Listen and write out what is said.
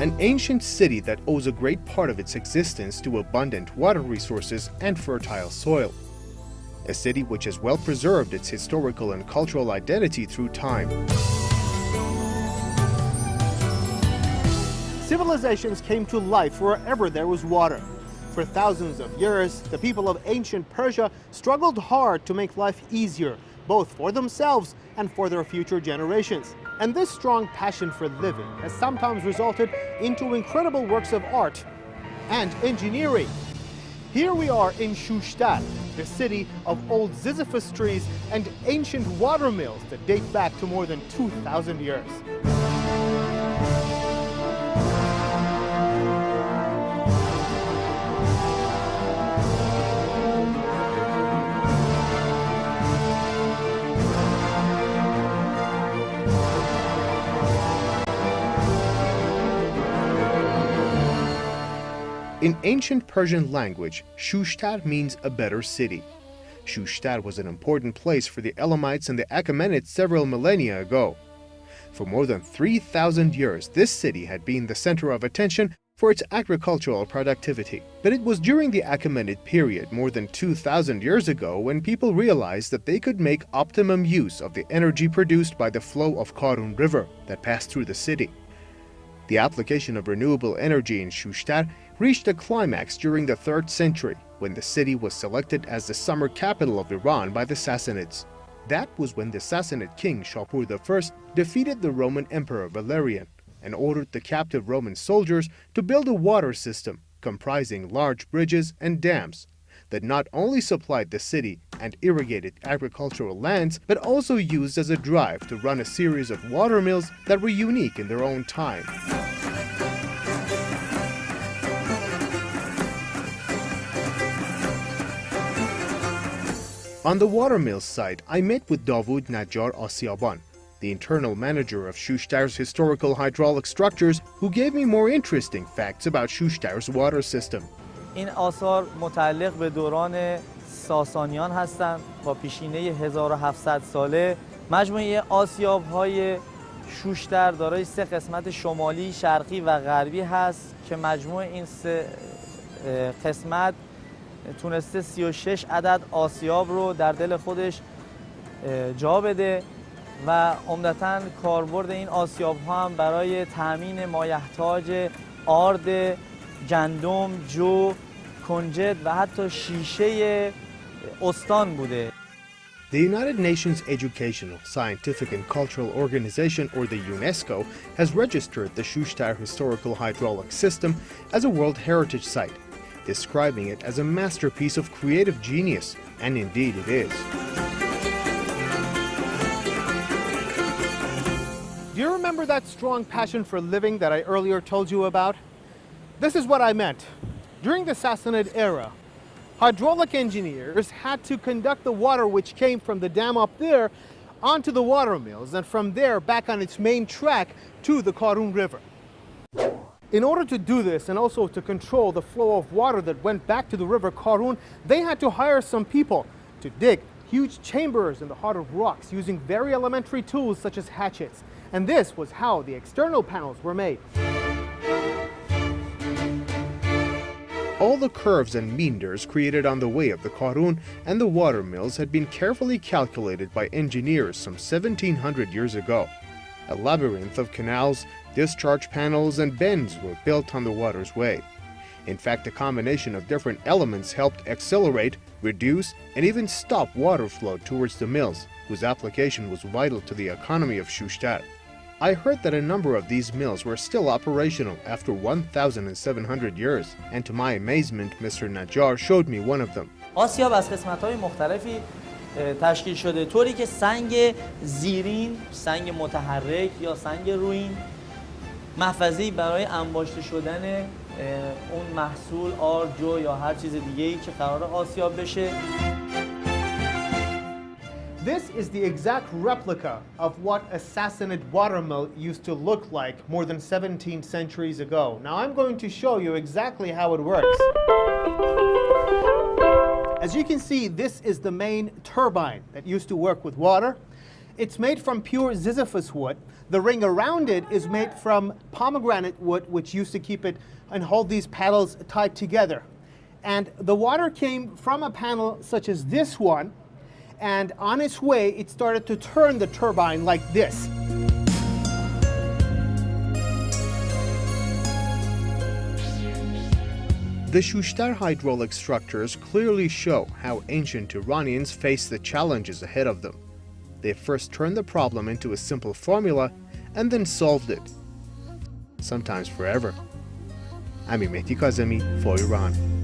an ancient city that owes a great part of its existence to abundant water resources and fertile soil. A city which has well preserved its historical and cultural identity through time. Civilizations came to life wherever there was water. For thousands of years, the people of ancient Persia struggled hard to make life easier, both for themselves and for their future generations. And this strong passion for living has sometimes resulted into incredible works of art and engineering. Here we are in Shushtar, the city of old Sisyphus trees and ancient watermills that date back to more than 2,000 years. In ancient Persian language, Shushtar means a better city. Shushtar was an important place for the Elamites and the Achaemenids several millennia ago. For more than 3,000 years, this city had been the center of attention for its agricultural productivity. But it was during the Achaemenid period, more than 2,000 years ago, when people realized that they could make optimum use of the energy produced by the flow of Karun River that passed through the city. The application of renewable energy in Shushtar reached a climax during the 3rd century, when the city was selected as the summer capital of Iran by the Sassanids. That was when the Sassanid king Shapur I defeated the Roman Emperor Valerian and ordered the captive Roman soldiers to build a water system comprising large bridges and dams that not only supplied the city and irrigated agricultural lands, but also used as a drive to run a series of watermills that were unique in their own time. On the watermills site, I met with Davud Najjar Asiaban, the internal manager of Shushtar's Historical Hydraulic Structures, who gave me more interesting facts about Shushtar's water system. این آثار متعلق به دوران ساسانیان هستند با پیشینه 1700 ساله. مجموعه آسیاب‌های شوشتر دارای 3 قسمت شمالی، شرقی و غربی هست که مجموع این 3 قسمت تونسته 36 عدد آسیاب رو در دل خودش جا بده و عمدتاً کاربرد این آسیاب‌ها هم برای تأمین مایحتاج آرد، گندم، جو، کنجد و حتی شیشه استان بوده. The United Nations Educational, Scientific and Cultural Organization, or the UNESCO, has registered the Shushtar Historical Hydraulic System as a World Heritage Site, describing it as a masterpiece of creative genius, and indeed it is. Do you remember that strong passion for living that I earlier told you about? This is what I meant. During the Sassanid era, hydraulic engineers had to conduct the water which came from the dam up there onto the watermills, and from there back on its main track to the Karun River. In order to do this and also to control the flow of water that went back to the river Karun, they had to hire some people to dig huge chambers in the heart of rocks using very elementary tools such as hatchets. And this was how the external panels were made. All the curves and meanders created on the way of the Karun and the watermills had been carefully calculated by engineers some 1700 years ago. A labyrinth of canals, discharge panels, and bends were built on the water's way. In fact, a combination of different elements helped accelerate, reduce, and even stop water flow towards the mills, whose application was vital to the economy of Shushtar. I heard that a number of these mills were still operational after 1,700 years, and to my amazement, Mr. Najjar showed me one of them. آسیاب از قسمت‌های مختلفی تشکیل شده، طوری که سنگ زیرین، سنگ متحرک یا سنگ رویین محفظه‌ای برای انباشته شدن اون محصول آرد، جو یا هر چیز دیگه‌ای که قرار آسیاب بشه. This is the exact replica of what a Sassanid watermill used to look like more than 17 centuries ago. Now I'm going to show you exactly how it works. As you can see, this is the main turbine that used to work with water. It's made from pure Sisyphus wood. The ring around it is made from pomegranate wood, which used to keep it and hold these paddles tied together. And the water came from a panel such as this one, and on its way, it started to turn the turbine like this. The Shushtar hydraulic structures clearly show how ancient Iranians faced the challenges ahead of them. They first turned the problem into a simple formula and then solved it, sometimes forever. I'm Mehdi Kazemi for Iran.